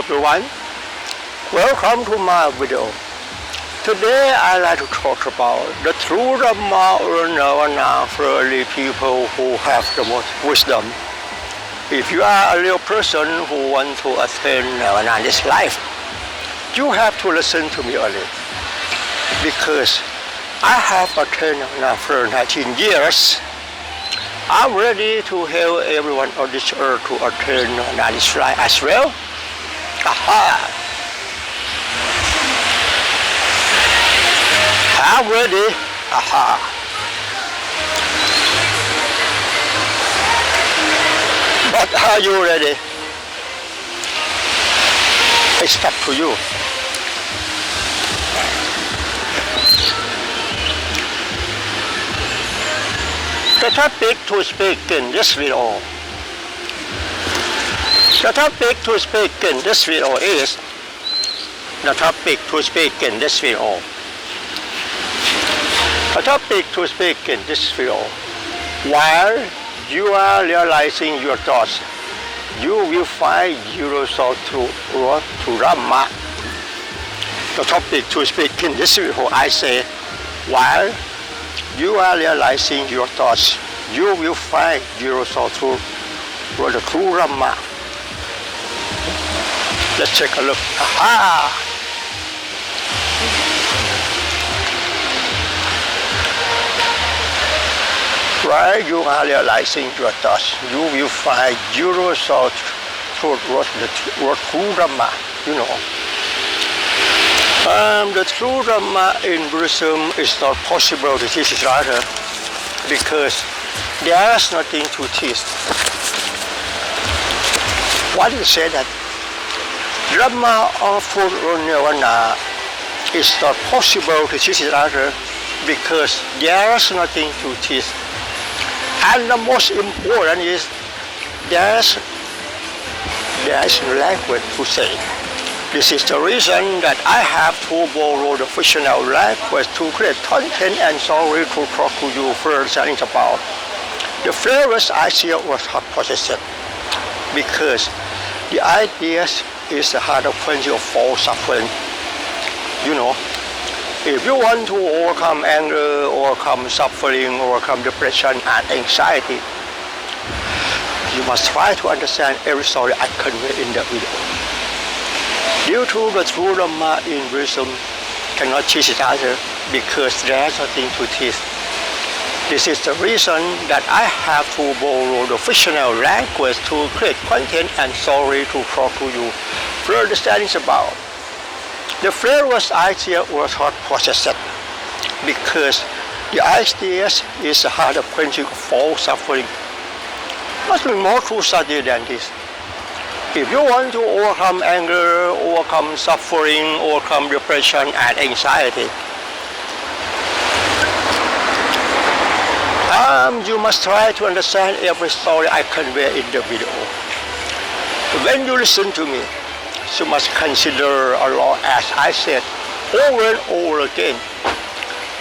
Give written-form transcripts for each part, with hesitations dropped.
everyone. Welcome to my video. Today I'd like to talk about the true Dharma or Nirvana for early people who have the most wisdom. If you are a real person who wants to attain Nirvana in this life, you have to listen to me early. Because I have attained Nirvana for 19 years. I'm ready to help everyone on this earth to attain Nirvana in this life as well. Aha! I'm ready. Aha! But are you ready? It's up to you. The topic to speak in this video. The topic to speak in this video is the topic to speak in this video. The topic to speak in this video. While you are realizing your thoughts, you will find yourself through Dharma. The topic to speak in this video, I say, while you are realizing your thoughts, you will find yourself through the true Dharma. Let's take a look. Aha! While you are realizing your thoughts, you will find yourself through the true Dharma. You know. The true Dharma in Buddhism is not possible to teach each other because there is nothing to teach. Why do you say that? Dharma or full Nirvana is not possible to teach each other because there is nothing to teach. And the most important is there is no language to say. This is the reason that I have to borrow the fictional language to create content and story to talk to you first and about. The first idea was not possessed because the idea is the hard quenching of false suffering. You know, if you want to overcome anger, overcome suffering, overcome depression and anxiety, you must try to understand every story I convey in the video. Due to the true Dharma in Buddhism cannot teach each other because there is nothing to teach. This is the reason that I have to borrow the fictional language to create content and story to talk to you for understanding about. The first idea was not possessed because the idea is the hard quenching of false suffering. Must be more to study than this. If you want to overcome anger, overcome suffering, overcome depression and anxiety, you must try to understand every story I convey in the video. When you listen to me, you must consider a lot as I said over and over again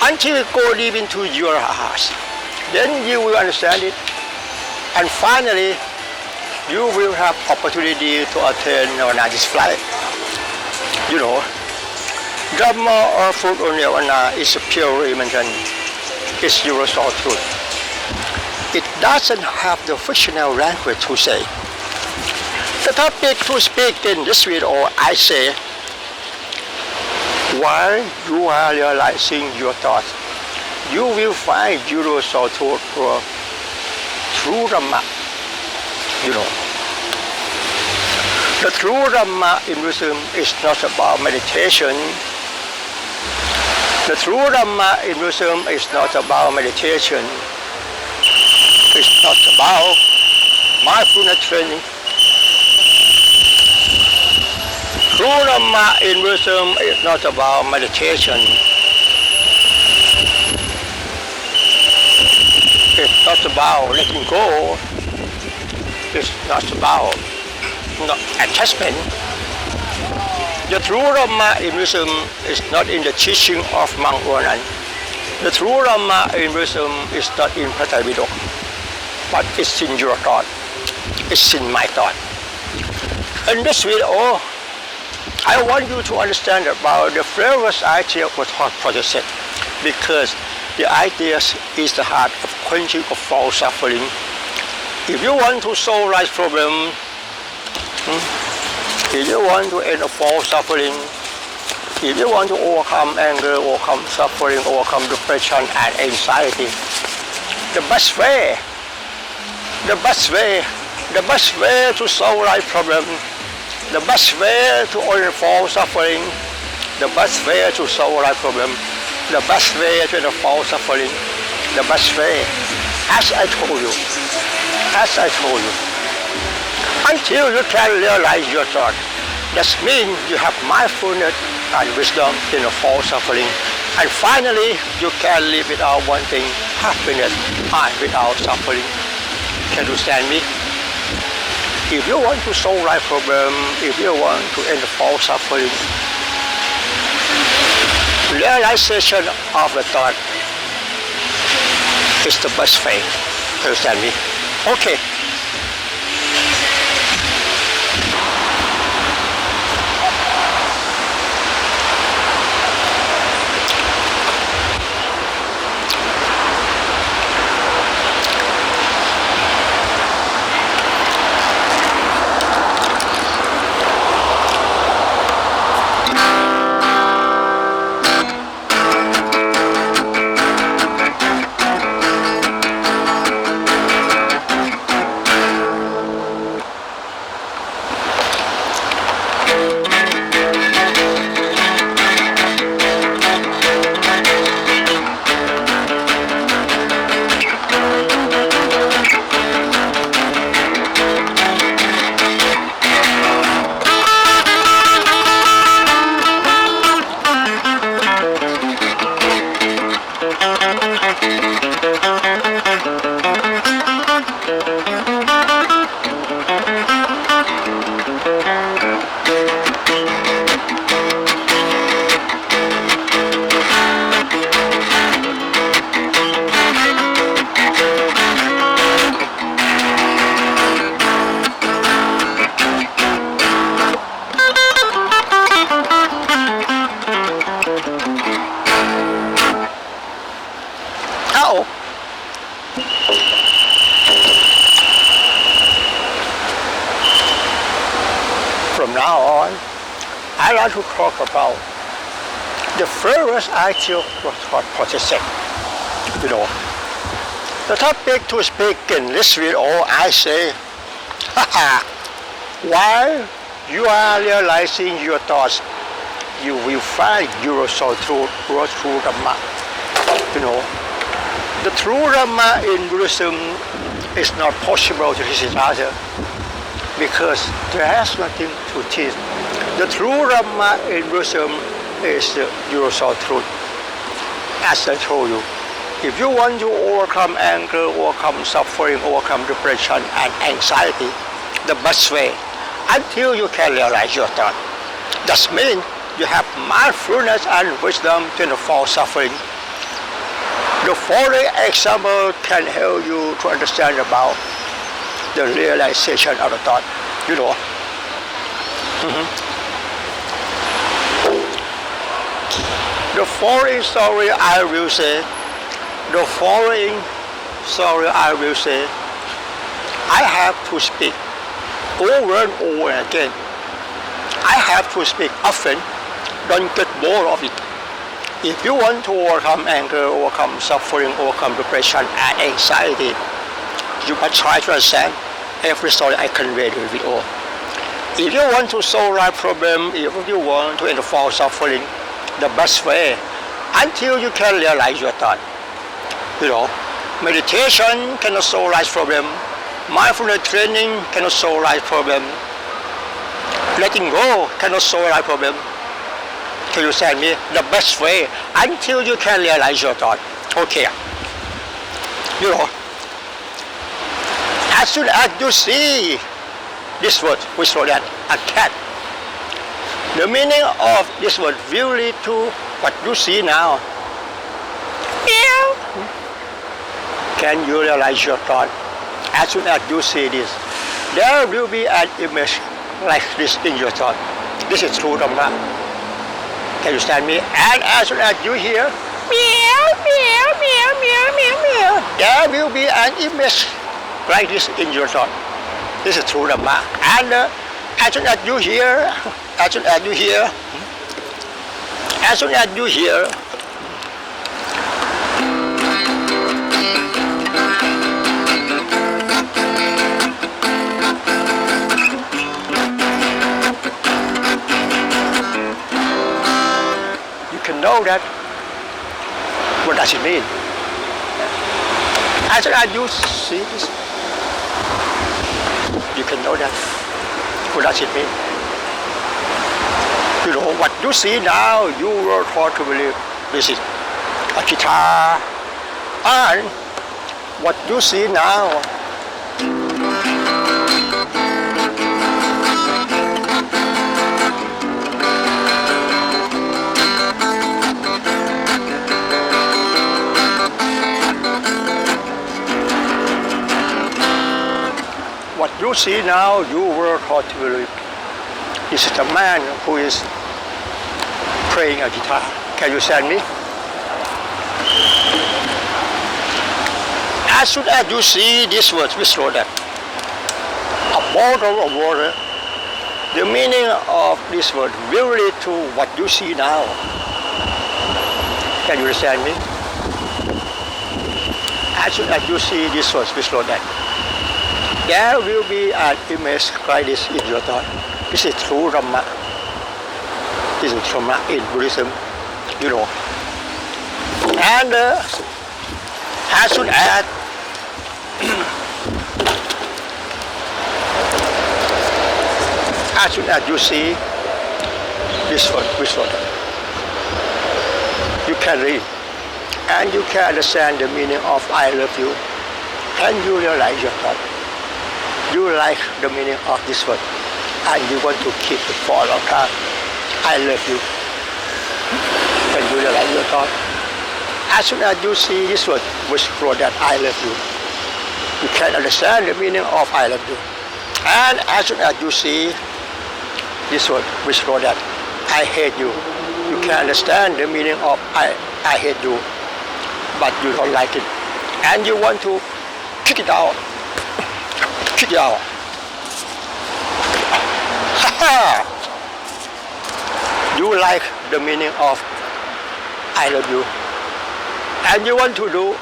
until it goes deep into your heart. Then you will understand it, and finally you will have opportunity to attain Nirvana this life. You know, Dharma or fruit or Nirvana is a pure religion. It's universal truth. It doesn't have the fictional language to say. The topic to speak in this video, I say, while you are realizing your thoughts, you will find yourself through Dharma. You know, the true Dharma in Buddhism is not about meditation. The true Dharma in Buddhism is not about meditation. It's not about mindfulness training. True Dharma in Buddhism is not about meditation. It's not about letting go. It's not about attachment. The true Dharma in Buddhism is not in the teaching of Monk Ronan. The true Dharma in Buddhism is not in Pratayvidok, but it's in your thought. It's in my thought. In this video, I want you to understand about the first idea of thought process, because the idea is the heart of quenching of false suffering. If you want to solve life problem, if you want to end false suffering, if you want to overcome anger, overcome suffering, overcome depression and anxiety, the best way to solve life problem, the best way to end false suffering, the best way to solve life problem, the best way to end false suffering, the best way, as I told you, until you can realize your thought. That means you have mindfulness and wisdom in false suffering. And finally, you can live without wanting happiness and without suffering. Can you understand me? If you want to solve life problem, if you want to end false suffering, realization of the thought is the best way. Can you understand me? Okay. From now on, I like to talk about the first idea of thought processing. The topic to speak in this video, I say, while you are realizing your thoughts, you will find your soul truth, your true Dharma. The true Dharma in Buddhism is not possible to teach each other, because there is nothing to teach. The true Dharma in Buddhism is the universal truth. As I told you, if you want to overcome anger, overcome suffering, overcome depression and anxiety, the best way, until you can realize your thought. That means you have mindfulness and wisdom to end false suffering. The following example can help you to understand about the realization of the thought. The following story I will say, I have to speak over and over again. I have to speak often, don't get bored of it. If you want to overcome anger, overcome suffering, overcome depression and anxiety, you must try to understand every story I convey to you all. If you want to solve life problem, if you want to end false suffering, the best way, until you can realize your thought. Meditation cannot solve life problem. Mindfulness training cannot solve life problem. Letting go cannot solve life problem. Can you understand me? The best way, until you can realize your thought. Okay. As soon as you see this word, we saw that, a cat. The meaning of this word will lead to what you see now. Meow. Can you realize your thought? As soon as you see this, there will be an image like this in your thought. This is true Dhamma. Can you understand me? And as soon as you hear meow, meow, meow, meow, meow, meow, there will be an image like this in your thought. This is true Dhamma. And as soon as you hear, as soon as you hear, as soon as you hear, you can know that. What does it mean? As soon as you see this, you can know that. What does it mean? You know, what you see now, you were taught to believe this is a guitar. And what you see now, what you see now, you were taught to believe. This is the man who is playing a guitar. Can you understand me? As soon as you see this word, which wrote that, a bottle of water, the meaning of this word will relate to what you see now. Can you understand me? As soon as you see this word, which wrote that, there will be an image like this in your thought. This is true Dhamma. This is Dhamma in Buddhism, you know. And as soon as as soon as you see this word, you can read and you can understand the meaning of I love you, and you realize your thought. You like the meaning of this word, and you want to keep it for a long time. I love you. Can you realize your thought? As soon as you see this word, which wrote that I love you, you can understand the meaning of I love you. And as soon as you see this word, which wrote that I hate you, you can understand the meaning of I hate you, but you don't like it, and you want to kick it out. Kick it out. You like the meaning of I love you, and you want to do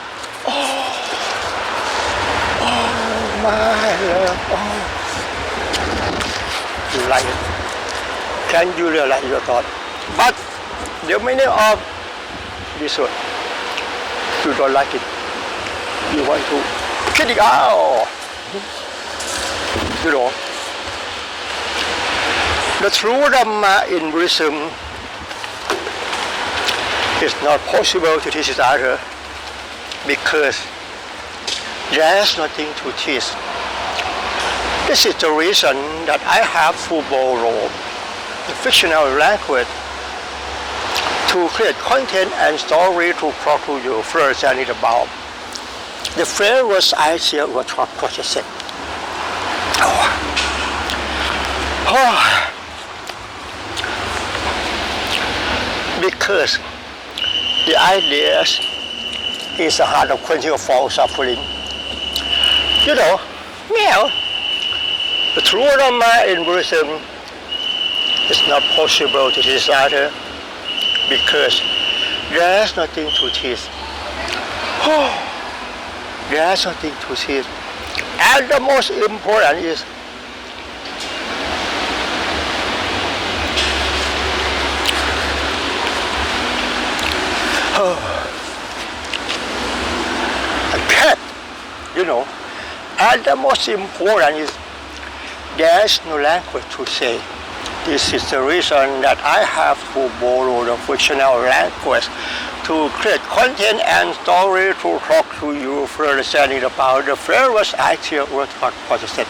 my love, you like it. Can you realize your thought? But the meaning of this word, you don't like it. You want to kick it out. You know, the true Dhamma in Buddhism is not possible to teach it either, because there's nothing to teach. This is the reason that I have to borrow the fictional language to create content and story to talk to you first and about. The first was I share what Project said. Because the idea is the heart of quenching of all suffering. You know, the true Dhamma in Buddhism is not possible to teach either, because there's nothing to teach. There's nothing to teach. And the most important is a cat, you know. And the most important is there's no language to say. This is the reason that I have to borrow the fictional language to create content and story to talk to you for understanding about the first actual word said.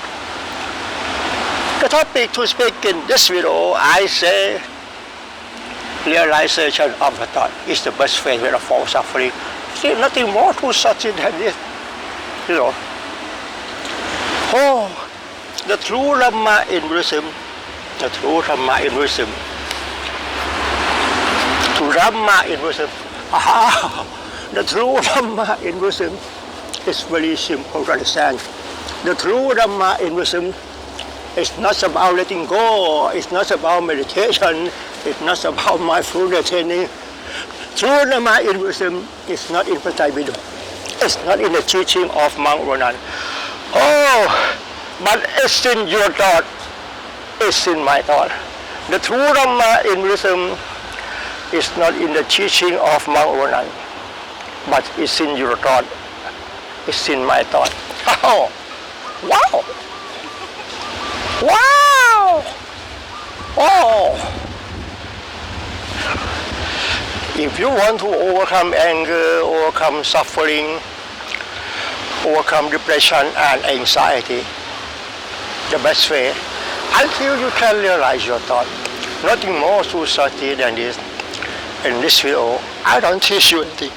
The topic to speak in this video, I say, realization of the thought is the best favorite of all suffering. There's nothing more to such than this, you know. The true Dhamma in Buddhism the true Dhamma in wisdom. To Dhamma in wisdom. Aha! The true Dhamma in wisdom is very simple to understand. The true Dhamma in wisdom is not about letting go, it's not about meditation, it's not about mindfulness training. True Dhamma in wisdom is not in Pratayvidya. It's not in the teaching of Monk Ronan. Oh, but it's in your thought, it's in my thought. The true Dhamma in wisdom is not in the teaching of Monk Ronan, but it's in your thought, it's in my thought. Oh, wow! Wow! Oh! If you want to overcome anger, overcome suffering, overcome depression and anxiety, the best way, until you can realize your thought. Nothing more too subtle than this. In this video, I don't teach you anything.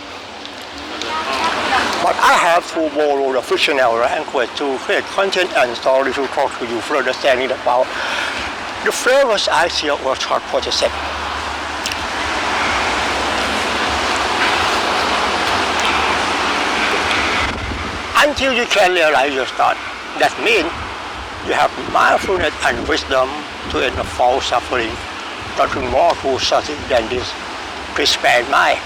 But I have to borrow the fictional language to create content and story to talk to you for understanding about the flavors I see or thought process. Until you can realize your thought, that means you have mindfulness and wisdom to end the false suffering. Nothing more too subtle than this. Please bear in mind.